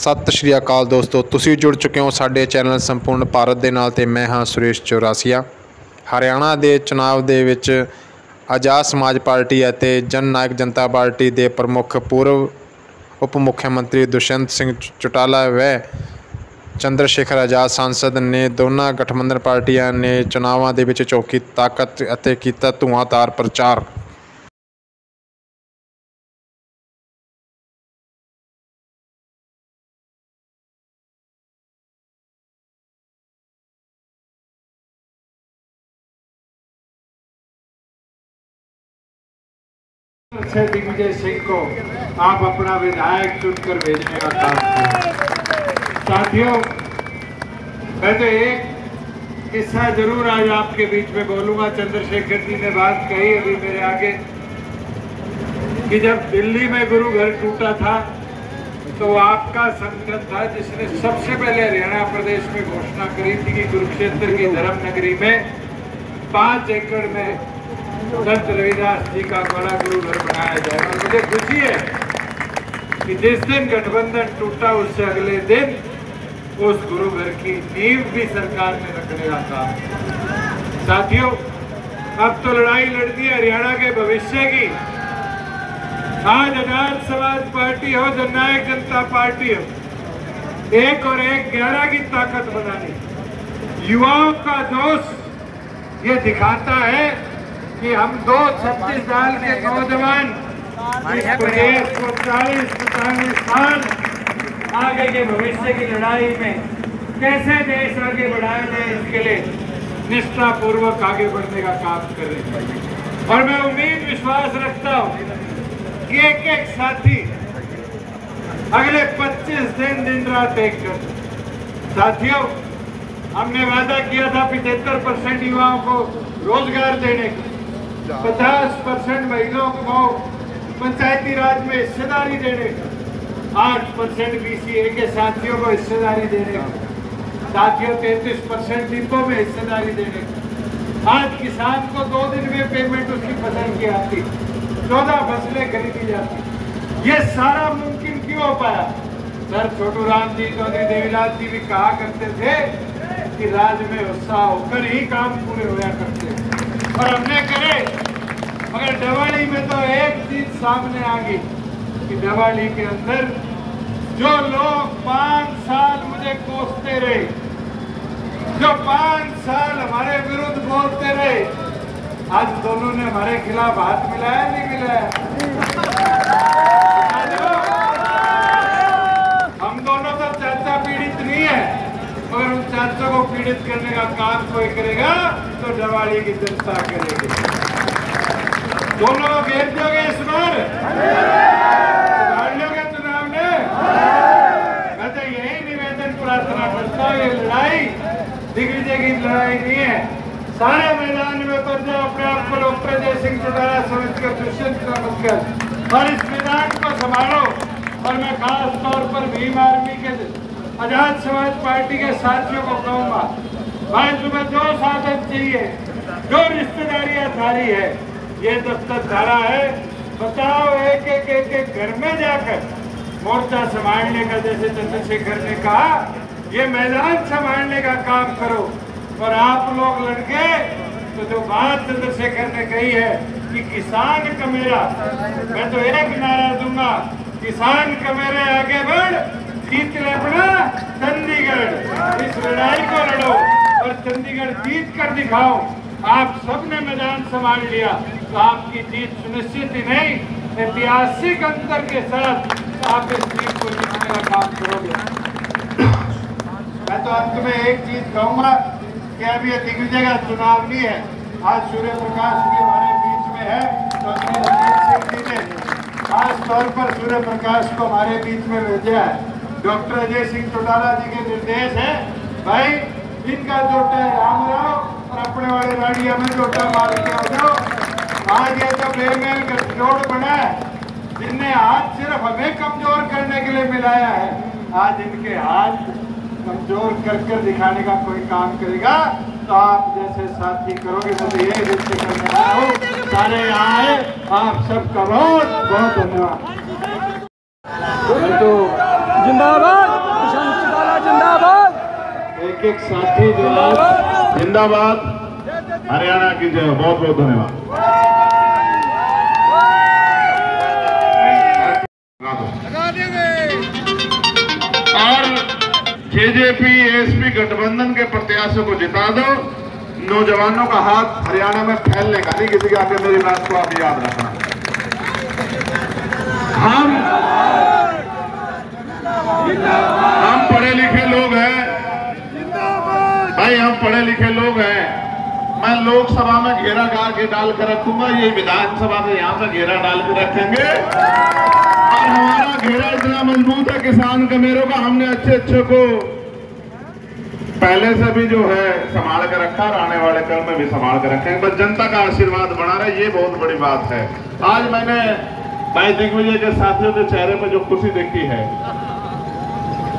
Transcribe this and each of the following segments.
सत श्री अकाल दोस्तों, तुसी जुड़ चुके हो साडे चैनल संपूर्ण भारत दे नाल ते मैं हाँ सुरेश चौरासिया। हरियाणा दे चुनाव दे विच आज़ाद समाज पार्टी अते जन नायक जनता पार्टी दे प्रमुख पूर्व उप मुख्यमंत्री दुष्यंत सिंह चौटाला व चंद्रशेखर आज़ाद सांसद ने दोनों गठबंधन पार्टियां ने चुनावों दे विच चौकी ताकत अते कीता धुआंधार प्रचार। दिग्विजय सिंह को आप अपना विधायक चुनकर भेजने का काम करें। साथियों, मैं तो एक किस्सा जरूर आज आपके बीच में बोलूंगा। चंद्रशेखर जी ने बात कही अभी मेरे आगे कि जब दिल्ली में गुरु घर टूटा था तो आपका संगठन था जिसने सबसे पहले हरियाणा प्रदेश में घोषणा करी थी कि कुरुक्षेत्र की धर्म नगरी में 5 एकड़ में संत रविदास जी का बड़ा गुरु घर बनाया जाएगा। और मुझे खुशी है कि जिस दिन गठबंधन टूटा उससे अगले दिन उस गुरु घर की नींव भी सरकार ने रखने का काम। साथियों, अब तो लड़ाई लड़ दी हरियाणा के भविष्य की। आज आजाद समाज पार्टी हो, जननायक जनता पार्टी हो, 1 और 1 11 की ताकत बनानी। युवाओं का जोश ये दिखाता है कि हम 26 साल के नौजवान इस प्रदेश को 40-45 साल आगे के भविष्य की लड़ाई में कैसे देश आगे बढ़ाया जाए, इसके लिए निष्ठापूर्वक आगे बढ़ने का काम कर रहे हैं। और मैं उम्मीद विश्वास रखता हूँ कि एक साथी अगले 25 दिन रात एक कर। साथियों, हमने वादा किया था 75% युवाओं को रोजगार देने का, 50% महिलाओं को पंचायती राज में हिस्सेदारी देने का, 8% BCA के साथियों को हिस्सेदारी देने का, साथियों 33% डिपो में हिस्सेदारी देने का। आज किसान को 2 दिन में पेमेंट उसकी फसल की आती, 14 फसलें खरीदी जाती। ये सारा मुमकिन क्यों हो पाया? सर छोटू राम जी, चौधरी देवीलाल जी भी कहा करते थे कि राज में उत्साह होकर ही काम पूरे होया करते हैं, और हमने करे। मगर दिवाली में तो एक चीज सामने आ गई कि दिवाली के अंदर जो लोग 5 साल मुझे कोसते रहे, जो 5 साल हमारे विरुद्ध बोलते रहे, आज दोनों ने हमारे खिलाफ हाथ मिलाया नहीं मिलाया? हम दोनों तो चाचा पीड़ित नहीं है, मगर उन चाचा को पीड़ित करने का काम कोई करेगा तो दिवाली की जनता करेगी। दोनों को घेर दोगे इस बार? सुधार लोगे चुनाव में? मैं तो यही निवेदन प्रार्थना करता हूँ, ये लड़ाई दिग्विजय की लड़ाई नहीं है। सारे मैदान में उतर जाओ, अपने आप को डॉक्टर जय सिंह चौटाला समझकर, दुष्यंत समझकर, और इस मैदान को संभालो। और मैं खास तौर पर भीम आर्मी के आजाद समाज पार्टी के साथियों को कहूंगा, भाई तुम्हें जो साधन चाहिए, जो रिश्तेदारियां थारी है, ये दस्तक धारा है, बताओ। एक घर में जाकर मोर्चा संभालने का, जैसे चंद्रशेखर ने कहा, ये मैदान संभालने का काम करो। और आप लोग लड़के तो जो बात चंद्रशेखर ने कही है कि किसान का मेरा, मैं तो एक नारा दूंगा, किसान का मेरे आगे बढ़, जीत ले अपना चंडीगढ़। इस लड़ाई को लड़ो और चंडीगढ़ जीत कर दिखाओ। आप सबने मैदान संभाल लिया तो आपकी जीत सुनिश्चित ही नहीं, ऐतिहासिक अंतर के साथ आप इस जीत को जीतने का काम करोगे। मैं तो अंत में एक चीज कहूंगा कि अभी ये दिग्विजय का चुनाव नहीं है। आज सूर्य प्रकाश भी हमारे बीच में है, तो रणजीत सिंह जी ने खास तौर पर सूर्य प्रकाश को हमारे बीच में भेजा है। डॉक्टर अजय सिंह चौटाला जी के निर्देश है, भाई इनका जोटा है राम राव और अपने वाले राडिया में जोटा मार के आ जाओ। आज ये जो बेमेल गठजोड़ बना है, जिनने हाथ सिर्फ हमें कमजोर करने के लिए मिलाया है, आज इनके हाथ कमजोर कर दिखाने का कोई काम करेगा तो आप जैसे साथी करोगे। मुझे यही विनती करना हूँ, सारे यहाँ आए, आप सबका बहुत बहुत धन्यवाद। जिंदाबाद। एक एक साथी जो आज जिंदाबाद, हरियाणा की जय। बहुत बहुत धन्यवाद। और जेजेपी एसपी गठबंधन के प्रत्याशियों को जिता दो। नौजवानों का हाथ हरियाणा में फैलने का नहीं, किसी के आगे मेरी बात को आप याद रखना। हम पढ़े लिखे लोग हैं भाई, हम पढ़े लिखे लोग हैं। मैं लोकसभा में घेरा डाल कर रखूंगा, ये विधानसभा में यहां से घेरा डाल के रखेंगे। और हमारा घेरा इतना मजबूत है किसान कमेरों का, हमने अच्छे को पहले से भी जो है संभाल कर रखा और आने वाले कल में भी संभाल कर रखेंगे। बस जनता का आशीर्वाद बना रहे, ये बहुत बड़ी बात है। आज मैंने भाई दिग्विजय के साथियों के चेहरे पर जो खुशी देखी है,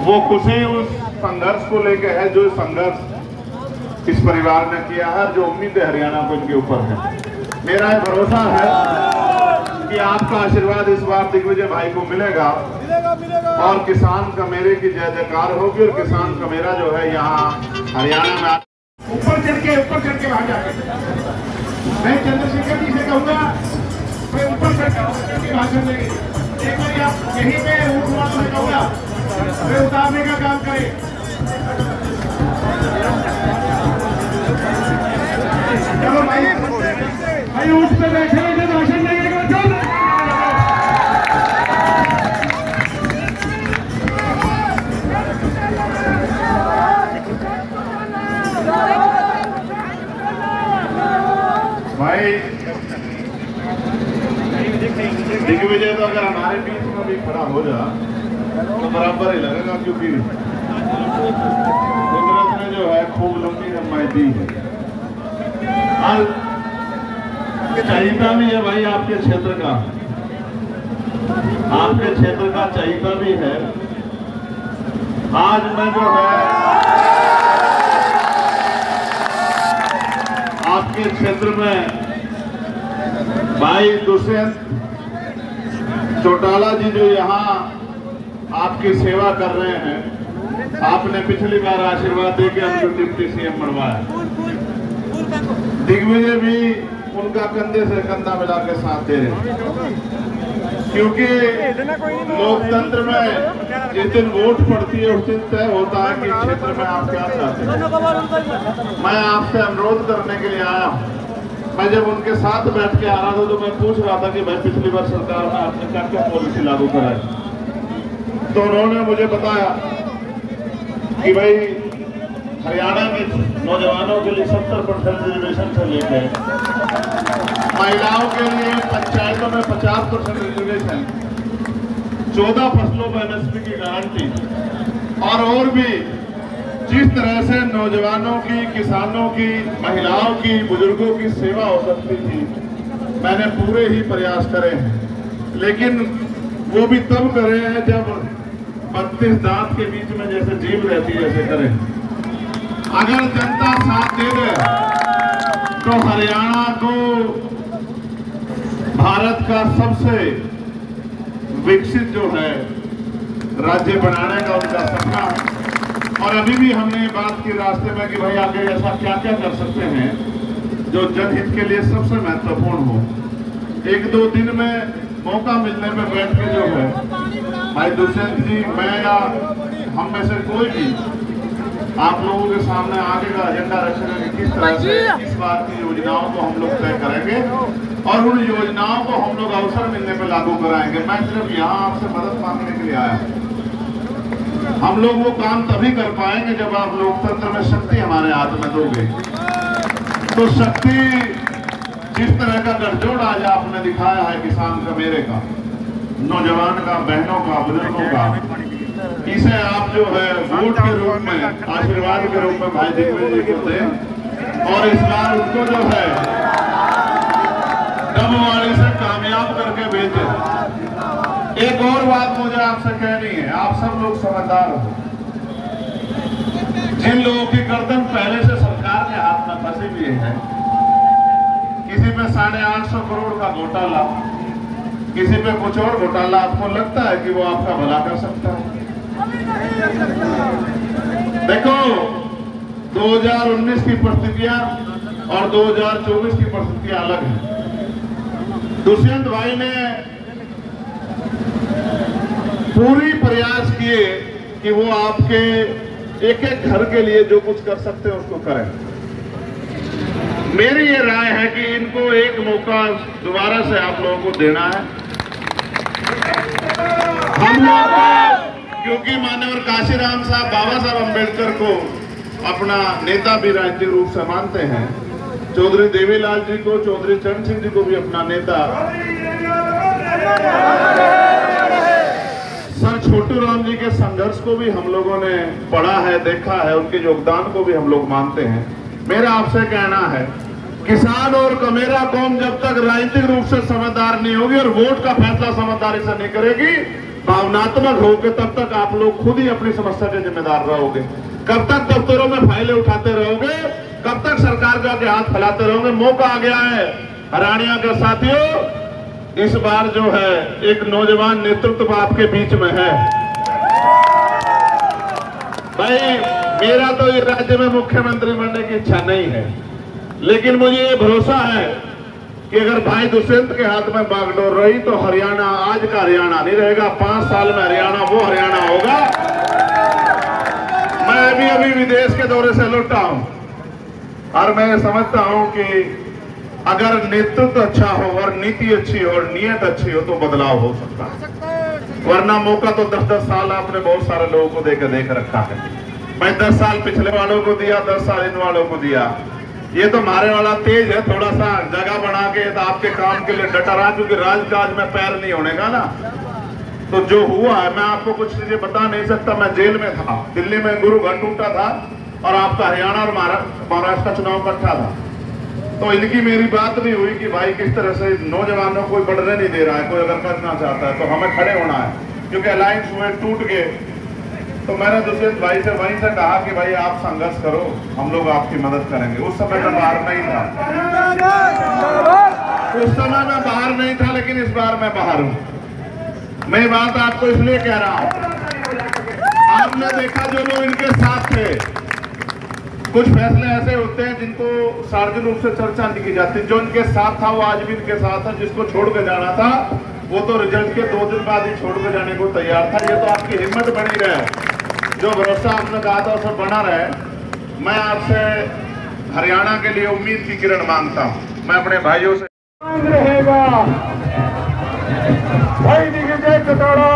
वो खुशी उस संघर्ष को लेकर है जो संघर्ष इस परिवार ने किया है, जो उम्मीदें हरियाणा को इनके ऊपर है। मेरा भरोसा है कि आपका आशीर्वाद इस बार दिग्विजय भाई को मिलेगा और किसान का मेरे की जय जयकार होगी। और किसान का मेरा जो है यहाँ हरियाणा में ऊपर चढ़ के वहां जाके मैं चंद्रशेखर जी से कहूंगा, मैं ऊपर चढ़ के भाषण देंगे। एक बार आप यहीं पे मैं कहूंगा मैं उतारने का काम करें। चलो भाई ऊँट पे बैठे हुए भाषण देंगे। भाई दिग्विजय तो अगर हमारे बीच में भी खड़ा हो जा तो बराबर ही लगेगा, क्योंकि कुदरत ने जो है खूब लंबी लंबाई दी है। और चाहिता भी है भाई आपके क्षेत्र का, आपके क्षेत्र का चाहिता भी है। आज मैं जो है आपके क्षेत्र में भाई दुष्यंत चौटाला जी जो यहाँ आपकी सेवा कर रहे हैं, आपने पिछली बार आशीर्वाद देके हमको डिप्टी सीएम बनवाया। दिग्विजय भी उनका कंधे से कंधा मिला के साथ दे रहे, क्योंकि लोकतंत्र में जिस दिन वोट पड़ती है उस दिन तय होता है कि क्षेत्र में आप क्या चाहते हैं। मैं आपसे अनुरोध करने के लिए आया हूँ। मैं जब उनके साथ बैठ के आ रहा था तो मैं पूछ रहा था कि भाई पिछली बार सरकार में आपने क्या क्या पॉलिसी लागू कराई, तो उन्होंने मुझे बताया कि भाई हरियाणा के नौजवानों के लिए 70% रिजर्वेशन से लेकर महिलाओं के लिए पंचायतों में 50% रिजर्वेशन, 14 फसलों पर MSP की गारंटी, और भी जिस तरह से नौजवानों की, किसानों की, महिलाओं की, बुजुर्गों की सेवा हो सकती थी, मैंने पूरे ही प्रयास करे हैं। लेकिन वो भी तब करे हैं जब 32 दांत के बीच में जैसे जीभ रहती है वैसे करें। अगर जनता साथ दे दे तो हरियाणा को भारत का सबसे विकसित जो है राज्य बनाने का उनका सपना है। और अभी भी हमने ये बात की रास्ते में कि भाई आगे ऐसा क्या क्या कर सकते हैं जो जनहित के लिए सबसे महत्वपूर्ण हो। 1-2 दिन में मौका मिलने में बैठ के जो है भाई दुष्यंत जी, मैं या हम में से कोई भी आप लोगों के सामने आगे का एजेंडा रखेंगे कि किस तरह से इस बार की योजनाओं को हम लोग तय करेंगे और उन योजनाओं को हम लोग अवसर मिलने पर लागू कराएंगे। मैं सिर्फ यहाँ आपसे मदद मांगने के लिए आया। हम लोग वो काम तभी कर पाएंगे जब आप लोकतंत्र में शक्ति हमारे हाथ में दोगे। तो शक्ति जिस तरह का गठजोड़ आज आपने दिखाया है किसान का, मेरे का, नौजवान का, बहनों का, बुजुर्गों का, इसे आप जो है वोट के रूप में, आशीर्वाद के रूप में भाई दिग्विजय को दें और इस बार उनको जो है डबवाली से कामयाब करके भेजें। एक और बात मुझे आपसे कहनी है, आप सब लोग समझदार हो। जिन लोगों की गर्दन पहले से सरकार के हाथ में फंसी हुई है, किसी पे 850 करोड़ का घोटाला, किसी पे कुछ और घोटाला, आपको लगता है कि वो आपका भला कर सकता है? देखो 2019 की परिस्थितियां और 2024 की परिस्थितियां अलग हैं। दुष्यंत भाई ने पूरी प्रयास किए कि वो आपके एक एक घर के लिए जो कुछ कर सकते हैं उसको करें। मेरी ये राय है कि इनको एक मौका दोबारा से आप लोगों को देना है। हम लोग क्योंकि माननीय काशीराम साहब, बाबा साहब अम्बेडकर को अपना नेता भी राजनीतिक रूप से मानते हैं, चौधरी देवीलाल जी को, चौधरी चरण सिंह जी को भी अपना नेता, सर छोटू राम जी के संघर्ष को भी हम लोगों ने पढ़ा है, देखा है, उनके योगदान को भी हम लोग मानते हैं। मेरा आपसे कहना है, किसान और कमेरा कौम जब तक राजनीतिक रूप से समझदार नहीं होगी और वोट का फैसला समझदारी से नहीं करेगी, भावनात्मक होकर, तब तक आप लोग खुद ही अपनी समस्या के जिम्मेदार रहोगे। कब तक दफ्तरों में फाइलें उठाते रहोगे, कब तक सरकार का के हाथ फैलाते रहोगे। मौका आ गया है हरियाणा के साथियों, इस बार जो है एक नौजवान नेतृत्व आपके बीच में है। भाई मेरा तो इस राज्य में मुख्यमंत्री बनने की इच्छा नहीं है, लेकिन मुझे ये भरोसा है कि अगर भाई दुष्यंत के हाथ में बागडोर रही तो हरियाणा आज का हरियाणा नहीं रहेगा, 5 साल में हरियाणा वो हरियाणा होगा। मैं अभी विदेश के दौरे से लौटा हूं और मैं समझता हूं कि अगर नेतृत्व अच्छा हो और नीति अच्छी हो और नीयत अच्छी हो तो बदलाव हो सकता है, वरना मौका तो 10-10 साल आपने बहुत सारे लोगों को देख रखा है। मैं 10 साल पिछले वालों को दिया, 10 साल इन वालों को दिया। ये तो मारे वाला तेज है, थोड़ा सा जगह बना के तो आपके काम के लिए डटा रहा, क्योंकि राजकाज में पैर नहीं होने का ना। तो जो हुआ है मैं आपको कुछ चीजें बता नहीं सकता। मैं जेल में था, दिल्ली में गुरु घर टूटा था और आपका हरियाणा और महाराष्ट्र का चुनाव इकट्ठा था। तो इनकी मेरी बात भी हुई कि भाई किस तरह से नौजवानों को बढ़ने नहीं दे रहा है, कोई अगर करना चाहता है तो हमें खड़े होना है, क्योंकि अलायंस हुए टूट गए। तो मैंने दुष्यंत भाई से वहीं से कहा कि भाई आप संघर्ष करो, हम लोग आपकी मदद करेंगे। उस समय मैं बाहर नहीं था, उस समय मैं बाहर नहीं था, लेकिन इस बार मैं बाहर हूं। मैं बात आपको इसलिए कह रहा हूं, आपने देखा जो लोग इनके साथ थे, कुछ फैसले ऐसे होते हैं जिनको सार्वजनिक रूप से चर्चा नहीं की जाती। जो इनके साथ था वो आज भी इनके साथ है, जिसको छोड़ के जाना था वो तो रिजल्ट के 2 दिन बाद ही छोड़ के जाने को तैयार था। ये तो आपकी हिम्मत बनी रहे, जो भरोसा आपने कहा था उसे बना रहे। मैं आपसे हरियाणा के लिए उम्मीद की किरण मांगता हूं। मैं अपने भाइयों से रहेगा भाई दिग्विजय कटोरा